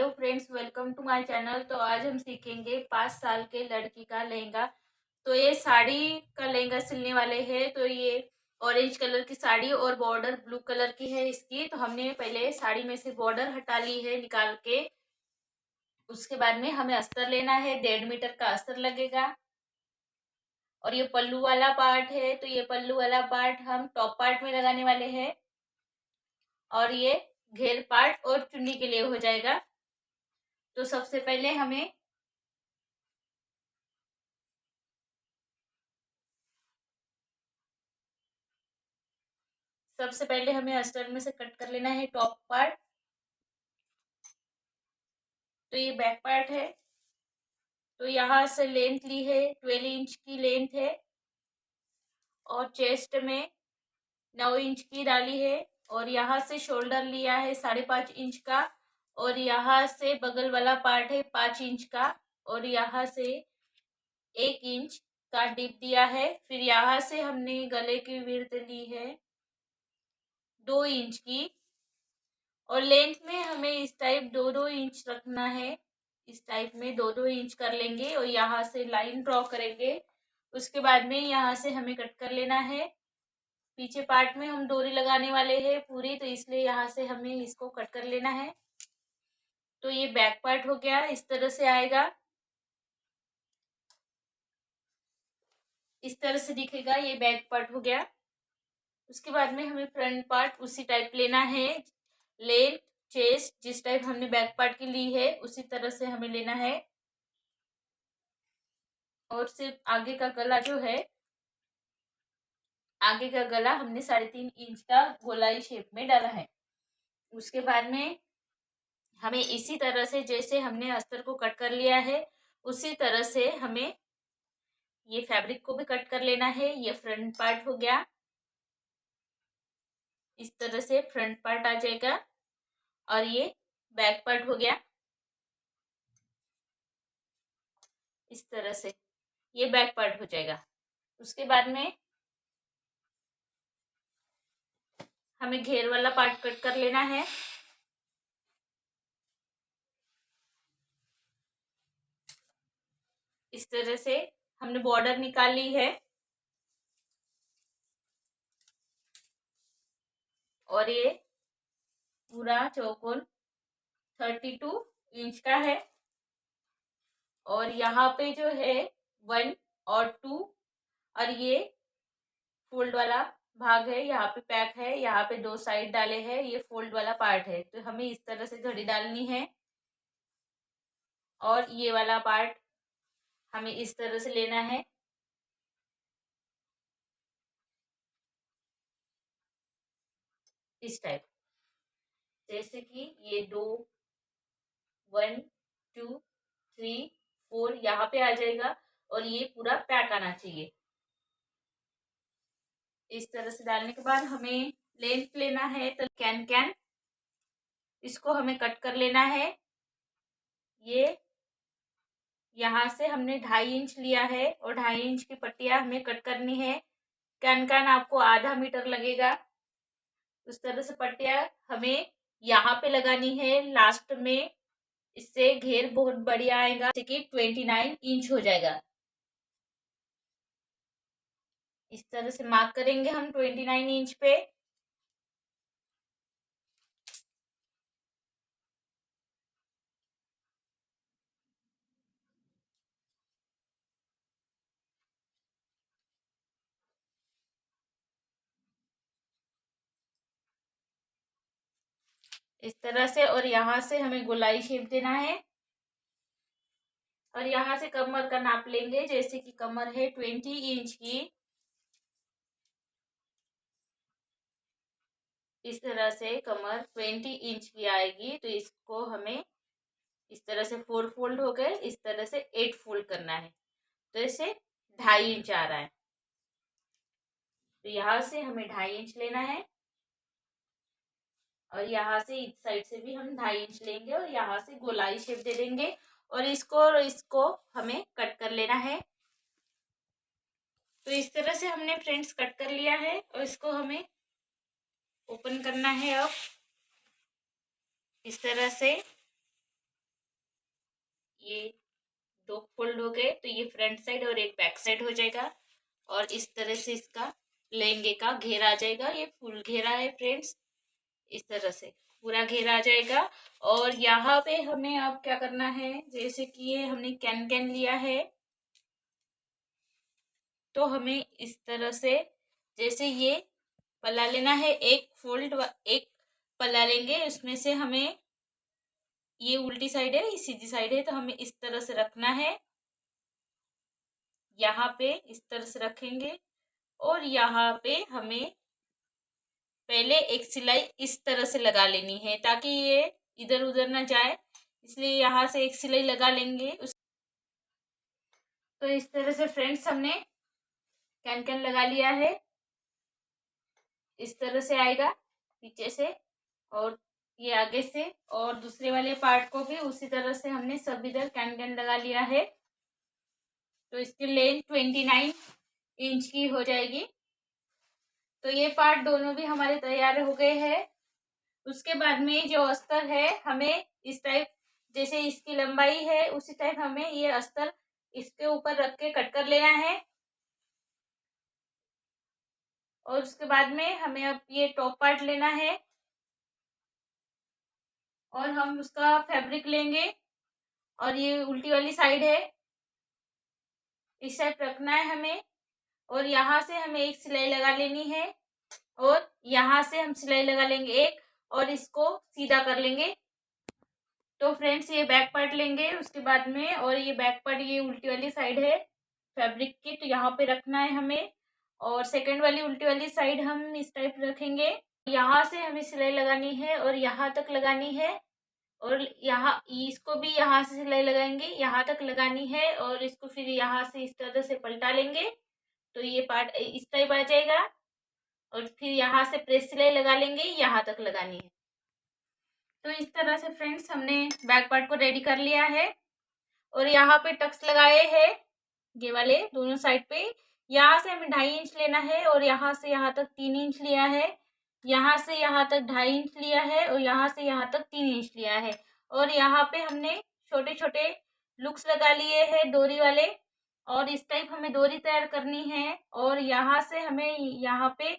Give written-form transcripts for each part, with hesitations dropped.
Hello friends, welcome to my channel. तो आज हम सीखेंगे 5 साल के लड़की का लहंगा। तो ये साड़ी का लहंगा सिलने वाले हैं। तो ये ऑरेंज कलर की साड़ी और बॉर्डर ब्लू कलर की है इसकी। तो हमने पहले साड़ी में से बॉर्डर हटा ली है निकाल के। उसके बाद में हमें अस्तर लेना है, 1.5 मीटर का अस्तर लगेगा। और ये पल्लू वाला पार्ट है, तो ये पल्लू वाला पार्ट हम टॉप पार्ट में लगाने वाले हैं। और ये घेर पार्ट और चुन्नी के लिए हो जाएगा। तो सबसे पहले हमें अस्तर में से कट कर लेना है टॉप पार्ट। तो ये बैक पार्ट है। तो यहाँ से लेंथ ली है, 12 इंच की लेंथ है। और चेस्ट में 9 इंच की डाली है। और यहाँ से शोल्डर लिया है 5.5 इंच का। और यहाँ से बगल वाला पार्ट है 5 इंच का। और यहाँ से 1 इंच का डिप दिया है। फिर यहाँ से हमने गले की विड्थ ली है 2 इंच की। और लेंथ में हमें इस टाइप 2-2 इंच रखना है। इस टाइप में 2-2 इंच कर लेंगे और यहाँ से लाइन ड्रॉ करेंगे। उसके बाद में यहाँ से हमें कट कर लेना है। पीछे पार्ट में हम डोरी लगाने वाले हैं पूरी, तो इसलिए यहाँ से हमें इसको कट कर लेना है। तो ये बैक पार्ट हो गया, इस तरह से आएगा, इस तरह से दिखेगा। ये बैक पार्ट हो गया। उसके बाद में हमें फ्रंट पार्ट उसी टाइप लेना है। लेंथ चेस्ट जिस टाइप हमने बैक पार्ट की ली है उसी तरह से हमें लेना है। और सिर्फ आगे का गला जो है, आगे का गला हमने 3.5 इंच का गोलाई शेप में डाला है। उसके बाद में हमें इसी तरह से जैसे हमने अस्तर को कट कर लिया है उसी तरह से हमें ये फैब्रिक को भी कट कर लेना है। ये फ्रंट पार्ट हो गया, इस तरह से फ्रंट पार्ट आ जाएगा। और ये बैक पार्ट हो गया, इस तरह से ये बैक पार्ट हो जाएगा। उसके बाद में हमें घेर वाला पार्ट कट कर लेना है। इस तरह से हमने बॉर्डर निकाल ली है। और ये पूरा चौकोन 32 इंच का है। और यहाँ पे जो है 1 और 2, और ये फोल्ड वाला भाग है, यहाँ पे पैक है, यहाँ पे 2 साइड डाले हैं, ये फोल्ड वाला पार्ट है। तो हमें इस तरह से घड़ी डालनी है। और ये वाला पार्ट हमें इस तरह से लेना है, इस टाइप। जैसे कि ये 2, 1, 2, 3, 4 यहाँ पे आ जाएगा। और ये पूरा पैक आना चाहिए। इस तरह से डालने के बाद हमें लेंथ लेना है। तो कैन इसको हमें कट कर लेना है। ये यहाँ से हमने 2.5 इंच लिया है और 2.5 इंच की पट्टियां हमें कट करनी है। कैन आपको आधा मीटर लगेगा। उस तरह से पट्टियां हमें यहाँ पे लगानी है लास्ट में। इससे घेर बहुत बढ़िया आएगा, जैसे कि 29 इंच हो जाएगा। इस तरह से मार्क करेंगे हम 29 इंच पे। इस तरह से। और यहाँ से हमें गोलाई शेप देना है। और यहाँ से कमर का नाप लेंगे, जैसे कि कमर है 20 इंच की। इस तरह से कमर 20 इंच की आएगी। तो इसको हमें इस तरह से 4 फोल्ड हो गए, इस तरह से 8 फोल्ड करना है। तो इसे 2.5 इंच आ रहा है। तो यहाँ से हमें 2.5 इंच लेना है। और यहाँ से इस साइड से भी हम 2.5 इंच लेंगे और यहाँ से गोलाई शेप दे देंगे। और इसको हमें कट कर लेना है। तो इस तरह से हमने फ्रेंड्स कट कर लिया है। और इसको हमें ओपन करना है अब, इस तरह से। ये 2 फोल्ड हो गए, तो ये फ्रंट साइड और एक बैक साइड हो जाएगा। और इस तरह से इसका लहंगे का घेरा आ जाएगा। ये फुल घेरा है फ्रेंड्स, इस तरह से पूरा घेरा आ जाएगा। और यहाँ पे हमें अब क्या करना है, जैसे कि ये हमने कैन कैन लिया है, तो हमें इस तरह से जैसे ये पल्ला लेना है, एक पल्ला लेंगे, उसमें से हमें ये उल्टी साइड है, ये सीधी साइड है, तो हमें इस तरह से रखना है। यहाँ पे इस तरह से रखेंगे और यहाँ पे हमें पहले एक सिलाई इस तरह से लगा लेनी है ताकि ये इधर उधर ना जाए, इसलिए यहाँ से एक सिलाई लगा लेंगे। तो इस तरह से फ्रेंड्स हमने कैन कैन लगा लिया है, इस तरह से आएगा पीछे से और ये आगे से, और दूसरे वाले पार्ट को भी उसी तरह से हमने सब इधर कैन कैन लगा लिया है। तो इसकी लेंथ 29 इंच की हो जाएगी। तो ये पार्ट दोनों भी हमारे तैयार हो गए हैं। उसके बाद में जो अस्तर है, हमें इस टाइप, जैसे इसकी लंबाई है उसी टाइप हमें ये अस्तर इसके ऊपर रख के कट कर लेना है। और उसके बाद में हमें अब ये टॉप पार्ट लेना है और हम उसका फैब्रिक लेंगे और ये उल्टी वाली साइड है, इस टाइप रखना है हमें। और यहाँ से हमें एक सिलाई लगा लेनी है और यहाँ से हम सिलाई लगा लेंगे एक, और इसको सीधा कर लेंगे। तो फ्रेंड्स ये बैक पार्ट लेंगे उसके बाद में, और ये बैक पार्ट ये उल्टी वाली साइड है फैब्रिक की, तो यहाँ पे रखना है हमें। और सेकंड वाली उल्टी वाली साइड हम इस टाइप रखेंगे। यहाँ से हमें सिलाई लगानी है और यहाँ तक लगानी है, और यहाँ इसको भी यहाँ से सिलाई लगाएंगे, यहाँ तक लगानी है, और इसको फिर यहाँ से इस तरह से पलटा लेंगे, तो ये पार्ट इस टाइप आ जाएगा। और फिर यहाँ से प्रेस सिलाई लगा लेंगे, यहाँ तक लगानी है। तो इस तरह से फ्रेंड्स हमने बैक पार्ट को रेडी कर लिया है। और यहाँ पे टक्स लगाए हैं ये वाले दोनों साइड पे। यहाँ से हमें 2.5 इंच लेना है और यहाँ से यहाँ तक 3 इंच लिया है, यहाँ से यहाँ तक 2.5 इंच लिया है, और यहाँ से यहाँ तक 3 इंच लिया है। और यहाँ पे हमने छोटे छोटे लुक्स लगा लिए हैं डोरी वाले, और इस टाइप हमें डोरी तैयार करनी है। और यहाँ से हमें यहाँ पे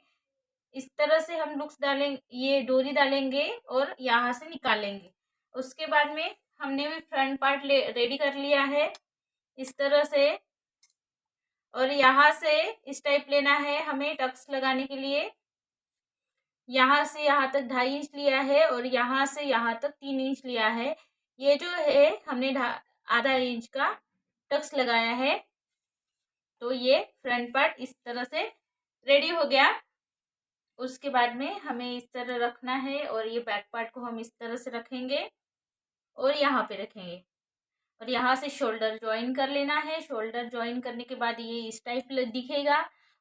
इस तरह से हम लुक्स डालेंगे, ये डोरी डालेंगे और यहाँ से निकालेंगे। उसके बाद में हमने भी फ्रंट पार्ट रेडी कर लिया है इस तरह से। और यहाँ से इस टाइप लेना है हमें टक्स लगाने के लिए। यहाँ से यहाँ तक 2.5 इंच लिया है और यहाँ से यहाँ तक 3 इंच लिया है। ये जो है हमने आधा इंच का टक्स लगाया है। तो ये फ्रंट पार्ट इस तरह से रेडी हो गया। उसके बाद में हमें इस तरह रखना है, और ये बैक पार्ट को हम इस तरह से रखेंगे और यहाँ पे रखेंगे, और यहाँ से शोल्डर ज्वाइन कर लेना है। शोल्डर ज्वाइन करने के बाद ये इस टाइप दिखेगा,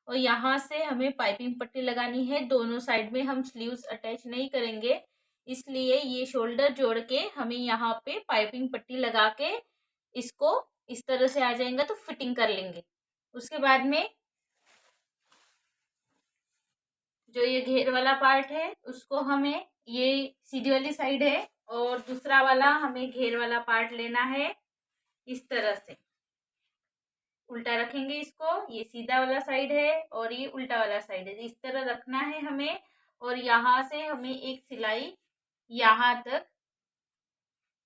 और यहाँ से हमें पाइपिंग पट्टी लगानी है। दोनों साइड में हम स्लीव्स अटैच नहीं करेंगे, इसलिए ये शोल्डर जोड़ के हमें यहाँ पे पाइपिंग पट्टी लगा के इसको इस तरह से आ जाएगा, तो फिटिंग कर लेंगे। उसके बाद में जो ये घेर वाला पार्ट है उसको हमें, ये सीधी वाली साइड है और दूसरा वाला हमें घेर वाला पार्ट लेना है। इस तरह से उल्टा रखेंगे इसको, ये सीधा वाला साइड है और ये उल्टा वाला साइड है, इस तरह रखना है हमें। और यहाँ से हमें एक सिलाई यहाँ तक,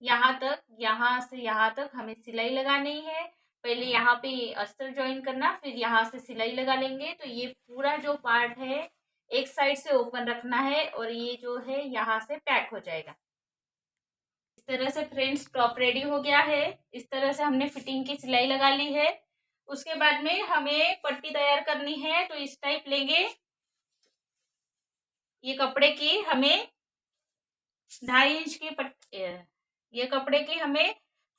यहाँ से यहाँ तक हमें सिलाई लगानी है। पहले यहाँ पे अस्तर ज्वाइन करना, फिर यहाँ से सिलाई लगा लेंगे। तो ये पूरा जो पार्ट है एक साइड से ओपन रखना है, और ये जो है यहाँ से पैक हो जाएगा। इस तरह से फ्रेंड्स टॉप रेडी हो गया है। इस तरह से हमने फिटिंग की सिलाई लगा ली है। उसके बाद में हमें पट्टी तैयार करनी है, तो इस टाइप लेंगे। ये कपड़े की हमें 2.5 इंच की पट्टी, ये कपड़े की हमें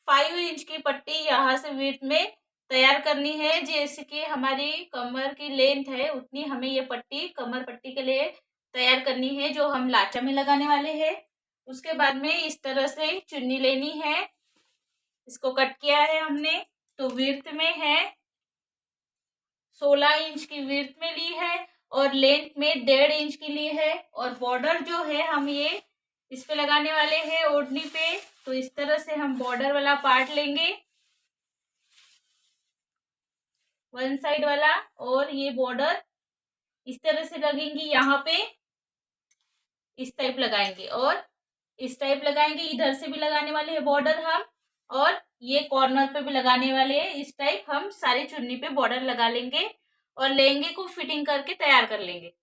5 इंच की पट्टी यहाँ से विड्थ में तैयार करनी है। जैसे कि हमारी कमर की लेंथ है उतनी हमें ये पट्टी कमर पट्टी के लिए तैयार करनी है, जो हम लाचा में लगाने वाले हैं। उसके बाद में इस तरह से चुन्नी लेनी है, इसको कट किया है हमने, तो विड्थ में है 16 इंच की विड्थ में ली है, और लेंथ में 1.5 इंच की ली है। और बॉर्डर जो है हम ये इस पे लगाने वाले हैं ओढ़नी पे, तो इस तरह से हम बॉर्डर वाला पार्ट लेंगे, वन साइड वाला, और ये बॉर्डर इस तरह से लगेंगी, यहाँ पे इस टाइप लगाएंगे और इस टाइप लगाएंगे। इधर से भी लगाने वाले हैं बॉर्डर हम, और ये कॉर्नर पे भी लगाने वाले हैं। इस टाइप हम सारी चुन्नी पे बॉर्डर लगा लेंगे और लहंगे को फिटिंग करके तैयार कर लेंगे।